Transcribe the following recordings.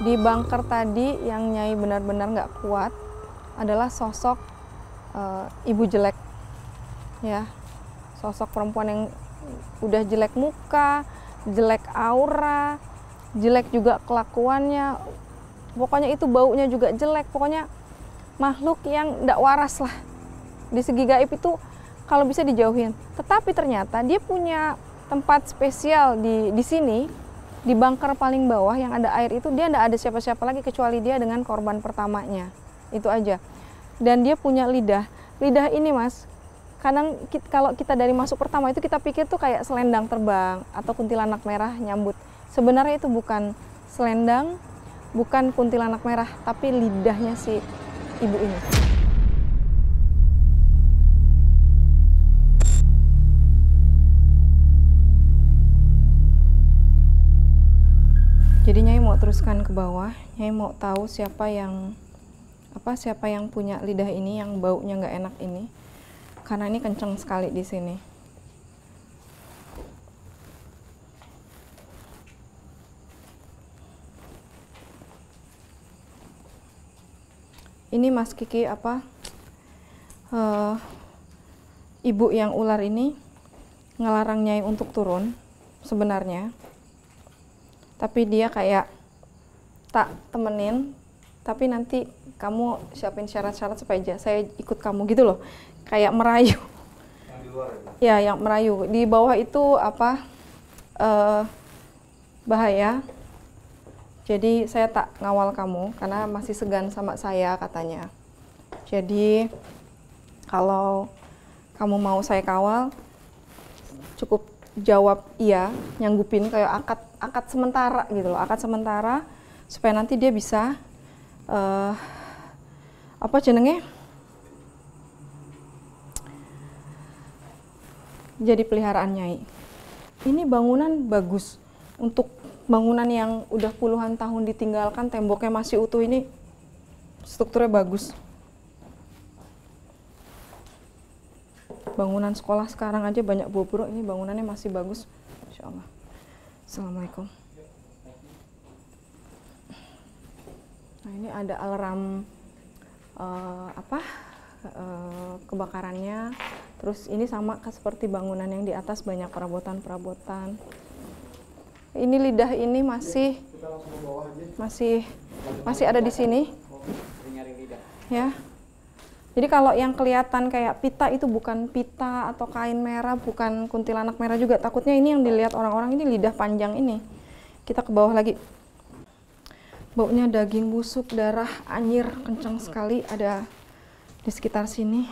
Di bunker tadi yang Nyai benar-benar nggak kuat adalah sosok ibu jelek, ya, sosok perempuan yang udah jelek muka, jelek aura, jelek juga kelakuannya, pokoknya itu baunya juga jelek, pokoknya makhluk yang nggak waras lah. Di segi gaib itu kalau bisa dijauhin. Tetapi ternyata dia punya tempat spesial di sini, di bunker paling bawah yang ada air itu. Dia nggak ada siapa-siapa lagi kecuali dia dengan korban pertamanya, itu aja. Dan dia punya lidah ini mas, kadang kalau kita dari masuk pertama itu kita pikir tuh kayak selendang terbang atau kuntilanak merah nyambut. Sebenarnya itu bukan selendang, bukan kuntilanak merah, tapi lidahnya si ibu ini. Jadi Nyai mau teruskan ke bawah. Nyai mau tahu siapa yang punya lidah ini, yang baunya nggak enak ini, karena ini kenceng sekali di sini. Ini Mas Kiki ibu yang ular ini ngelarang Nyai untuk turun sebenarnya, tapi dia kayak tak temenin, tapi nanti kamu siapin syarat-syarat supaya saya ikut kamu gitu loh, kayak merayu. Yang di luar ya? Ya, yang merayu. Di bawah itu bahaya. Jadi saya tak ngawal kamu karena masih segan sama saya katanya. Jadi kalau kamu mau saya kawal, cukup jawab iya, nyanggupin kayak akad sementara gitu loh, akad sementara supaya nanti dia bisa jadi peliharaan Nyai. Ini bangunan bagus, untuk bangunan yang udah puluhan tahun ditinggalkan, temboknya masih utuh, ini strukturnya bagus. Bangunan sekolah sekarang aja banyak bobrok, ini bangunannya masih bagus. Insya Allah. Assalamualaikum. Nah ini ada alarm kebakarannya. Terus ini sama seperti bangunan yang di atas, banyak perabotan-perabotan. Ini lidah ini masih ada di sini. Ya. Jadi kalau yang kelihatan kayak pita itu bukan pita atau kain merah, bukan kuntilanak merah juga. Takutnya ini yang dilihat orang-orang ini lidah panjang ini. Kita ke bawah lagi. Baunya daging busuk, darah, anyir, kencang sekali ada di sekitar sini.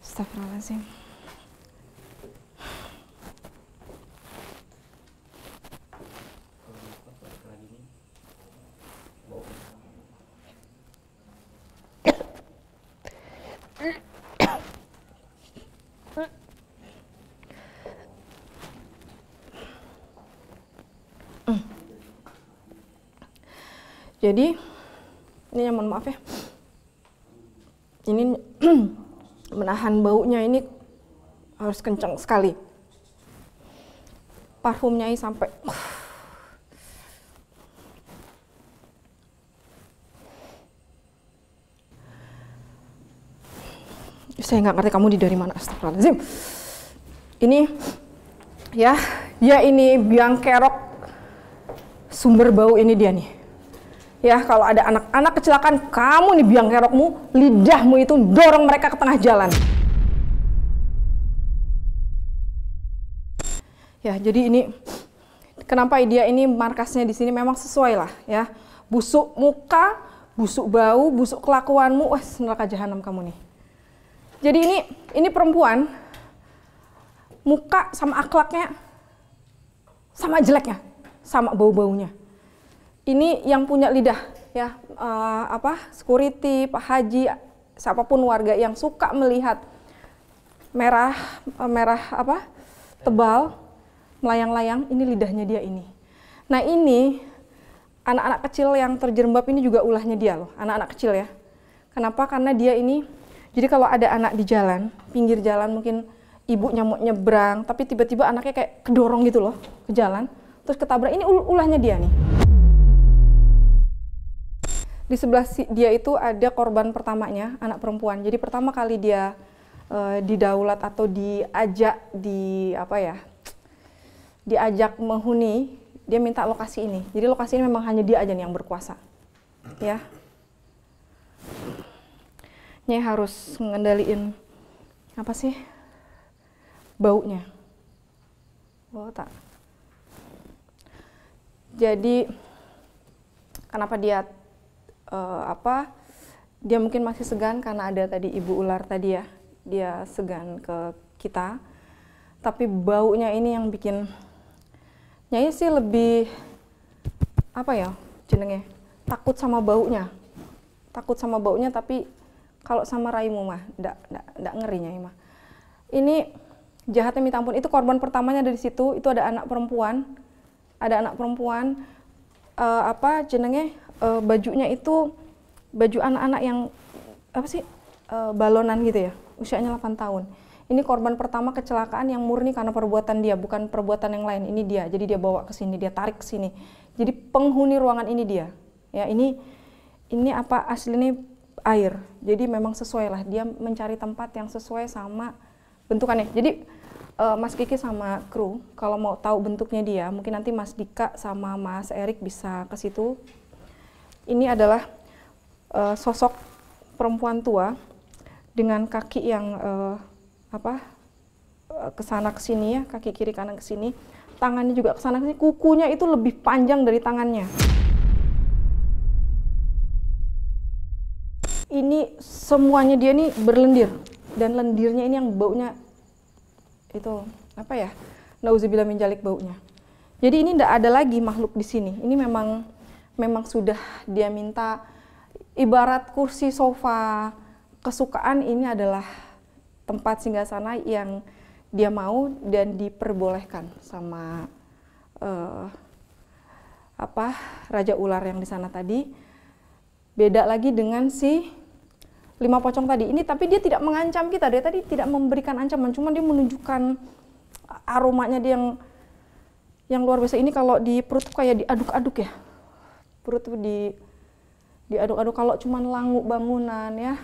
Astagfirullahaladzim. Jadi ini yang mohon maaf ya, ini menahan baunya ini harus kencang sekali. Parfumnya ini sampai saya nggak ngerti kamu dari mana. Astagfirullahaladzim. Ini ya ini biang kerok sumber bau ini dia nih. Ya, kalau ada anak-anak kecelakaan, kamu nih biang kerokmu, lidahmu itu dorong mereka ke tengah jalan. Ya, jadi ini kenapa dia ini markasnya di sini memang sesuai lah ya. Busuk muka, busuk bau, busuk kelakuanmu, wah neraka jahanam kamu nih. Jadi ini perempuan, muka sama akhlaknya sama jeleknya, sama bau-baunya. Ini yang punya lidah ya, security, Pak Haji, siapapun warga yang suka melihat merah tebal melayang-layang, ini lidahnya dia ini. Nah ini anak-anak kecil yang terjerembab ini juga ulahnya dia loh, anak-anak kecil ya. Kenapa? Karena dia ini, jadi kalau ada anak di jalan, pinggir jalan mungkin ibunya mau nyebrang, tapi tiba-tiba anaknya kayak kedorong gitu loh ke jalan, terus ketabrak, ini ulahnya dia nih. Di sebelah dia itu ada korban pertamanya, anak perempuan. Jadi pertama kali dia didaulat atau diajak diajak menghuni, dia minta lokasi ini. Jadi lokasi ini memang hanya dia aja nih yang berkuasa. Ya. Nyai harus mengendaliin apa sih? Baunya. Oh, tak. Jadi kenapa dia dia mungkin masih segan karena ada tadi ibu ular tadi ya, dia segan ke kita, tapi baunya ini yang bikin Nyai sih lebih jenenge takut sama baunya, tapi kalau sama raimu mah ndak ngeri Nyai mah. Ini jahatnya minta ampun. Itu korban pertamanya dari situ, itu ada anak perempuan, bajunya itu baju anak-anak yang balonan gitu ya, usianya 8 tahun. Ini korban pertama kecelakaan yang murni karena perbuatan dia, bukan perbuatan yang lain. Ini dia, jadi dia bawa ke sini, dia tarik ke sini. Jadi penghuni ruangan ini dia. Ya, ini aslinya air. Jadi memang sesuai lah, dia mencari tempat yang sesuai sama bentukannya. Jadi Mas Kiki sama kru, kalau mau tahu bentuknya dia, mungkin nanti Mas Dika sama Mas Erik bisa ke situ. Ini adalah sosok perempuan tua dengan kaki yang kesana kesini ya, kaki kiri kanan kesini, tangannya juga kesana kesini, kukunya itu lebih panjang dari tangannya. Ini semuanya dia nih berlendir, dan lendirnya ini yang baunya itu nauzubillah min dzalik baunya. Jadi ini tidak ada lagi makhluk di sini. Ini memang sudah dia minta, ibarat kursi sofa kesukaan, ini adalah tempat singgasana yang dia mau dan diperbolehkan sama Raja Ular yang di sana tadi. Beda lagi dengan si 5 pocong tadi. Ini tapi dia tidak mengancam kita, dia tadi tidak memberikan ancaman, cuma dia menunjukkan aromanya dia yang luar biasa. Ini kalau di perut kayak diaduk-aduk ya. Perut tuh diaduk-aduk. Kalau cuma langu bangunan ya,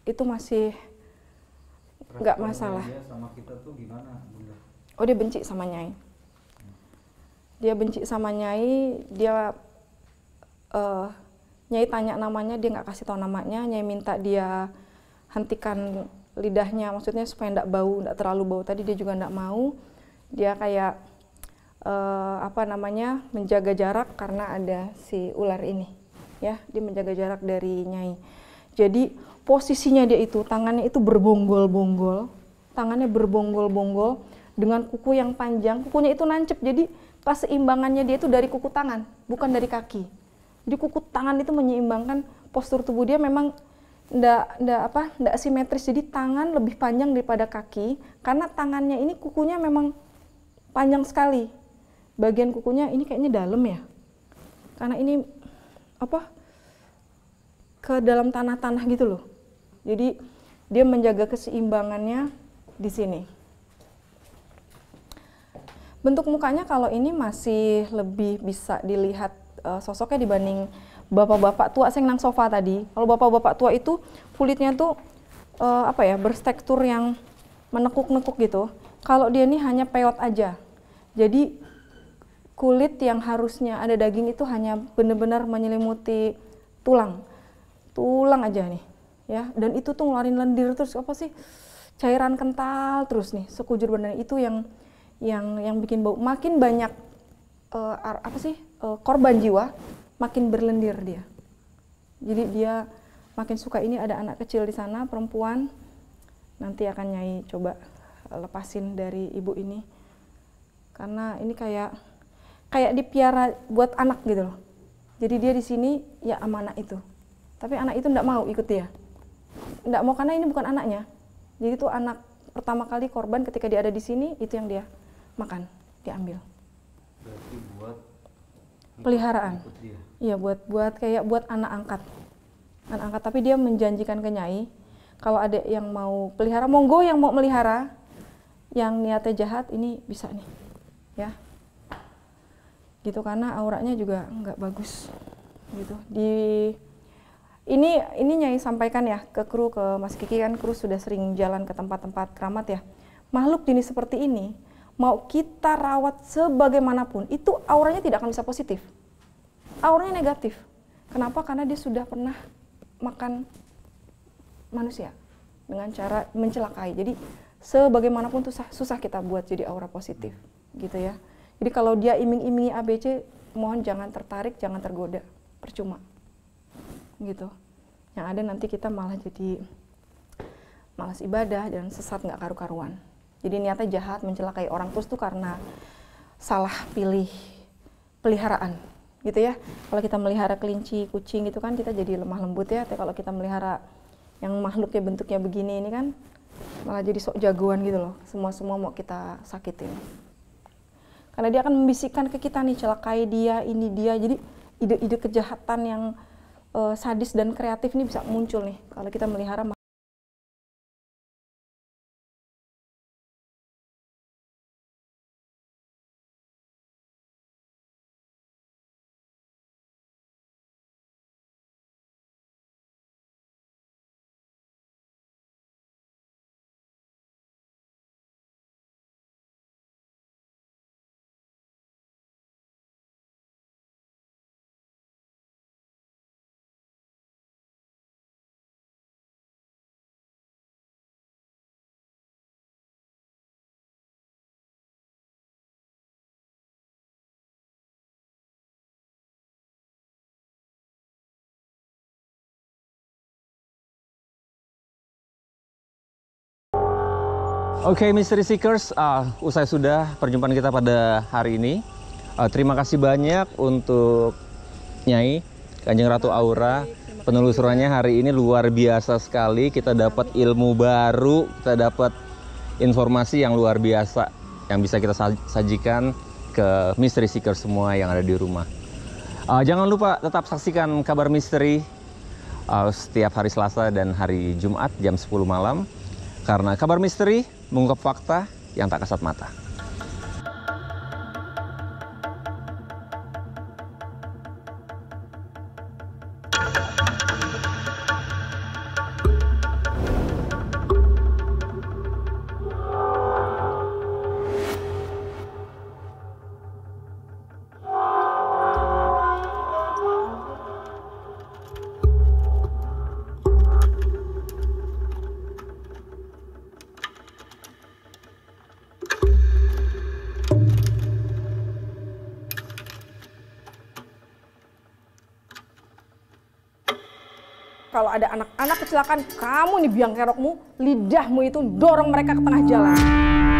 itu masih nggak masalah. Dia sama kita tuh gimana, Bunda? Oh, dia benci sama Nyai. Dia benci sama Nyai, Nyai tanya namanya, dia nggak kasih tahu namanya. Nyai minta dia hentikan lidahnya, maksudnya supaya nggak bau, nggak terlalu bau. Tadi dia juga nggak mau. Dia kayak menjaga jarak karena ada si ular ini. Ya, dia menjaga jarak dari Nyai. Jadi posisinya dia itu, tangannya itu berbonggol-bonggol, dengan kuku yang panjang, kukunya itu nancep. Jadi keseimbangannya dia itu dari kuku tangan, bukan dari kaki. Jadi kuku tangan itu menyeimbangkan postur tubuh dia, memang ndak simetris. Jadi tangan lebih panjang daripada kaki karena tangannya ini kukunya memang panjang sekali. Bagian kukunya ini kayaknya dalam ya. Karena ini ke dalam tanah-tanah gitu loh. Jadi dia menjaga keseimbangannya di sini. Bentuk mukanya kalau ini masih lebih bisa dilihat sosoknya dibanding bapak-bapak tua sing nang sofa tadi. Kalau bapak-bapak tua itu kulitnya tuh bertekstur yang menekuk-nekuk gitu. Kalau dia ini hanya peot aja. Jadi kulit yang harusnya ada daging itu hanya benar-benar menyelimuti tulang aja nih, ya. Dan itu tuh ngeluarin lendir terus cairan kental terus nih, sekujur badan itu yang bikin bau. Makin banyak korban jiwa, makin berlendir dia. Jadi dia makin suka. Ini ada anak kecil di sana, perempuan. Nanti akan Nyai coba lepasin dari ibu ini. Karena ini kayak dipiara buat anak gitu loh. Jadi dia di sini ya sama anak itu. Tapi anak itu enggak mau ikut dia. Enggak mau karena ini bukan anaknya. Jadi itu anak pertama kali korban, ketika dia ada di sini, itu yang dia makan, diambil. Berarti buat peliharaan. Iya, buat anak angkat. Anak angkat, tapi dia menjanjikan ke Nyai kalau ada yang mau pelihara, monggo yang mau melihara, yang niatnya jahat ini bisa nih. Ya. Gitu, karena auranya juga enggak bagus. gitu. Ini Nyai sampaikan ya ke kru, ke Mas Kiki kan, kru sudah sering jalan ke tempat-tempat keramat ya. Makhluk jenis seperti ini mau kita rawat sebagaimanapun itu auranya tidak akan bisa positif. Auranya negatif. Kenapa? Karena dia sudah pernah makan manusia dengan cara mencelakai. Jadi sebagaimanapun tuh susah kita buat jadi aura positif gitu ya. Jadi kalau dia iming-imingi ABC, mohon jangan tertarik, jangan tergoda, percuma gitu. Yang ada nanti kita malah jadi malas ibadah dan sesat nggak karu-karuan. Jadi niatnya jahat, mencelakai orang terus tuh karena salah pilih peliharaan gitu ya. Kalau kita melihara kelinci, kucing gitu kan kita jadi lemah lembut ya. Tapi kalau kita melihara yang makhluknya bentuknya begini ini kan malah jadi sok jagoan gitu loh. Semua mau kita sakitin. Karena dia akan membisikkan ke kita nih, celakai dia, ini dia. Jadi ide-ide kejahatan yang sadis dan kreatif ini bisa muncul nih kalau kita melihara. Oke, Mystery Seekers, usai sudah perjumpaan kita pada hari ini. Terima kasih banyak untuk Nyai, Kanjeng Ratu Aura. Penelusurannya hari ini luar biasa sekali. Kita dapat ilmu baru, kita dapat informasi yang luar biasa yang bisa kita sajikan ke Mystery Seekers semua yang ada di rumah. Jangan lupa tetap saksikan Kabar Misteri setiap hari Selasa dan hari Jumat jam 10 malam. Karena Kabar Misteri mengungkap fakta yang tak kasat mata. Kalau ada anak-anak kecelakaan, kamu nih biang kerokmu, lidahmu itu dorong mereka ke tengah jalan.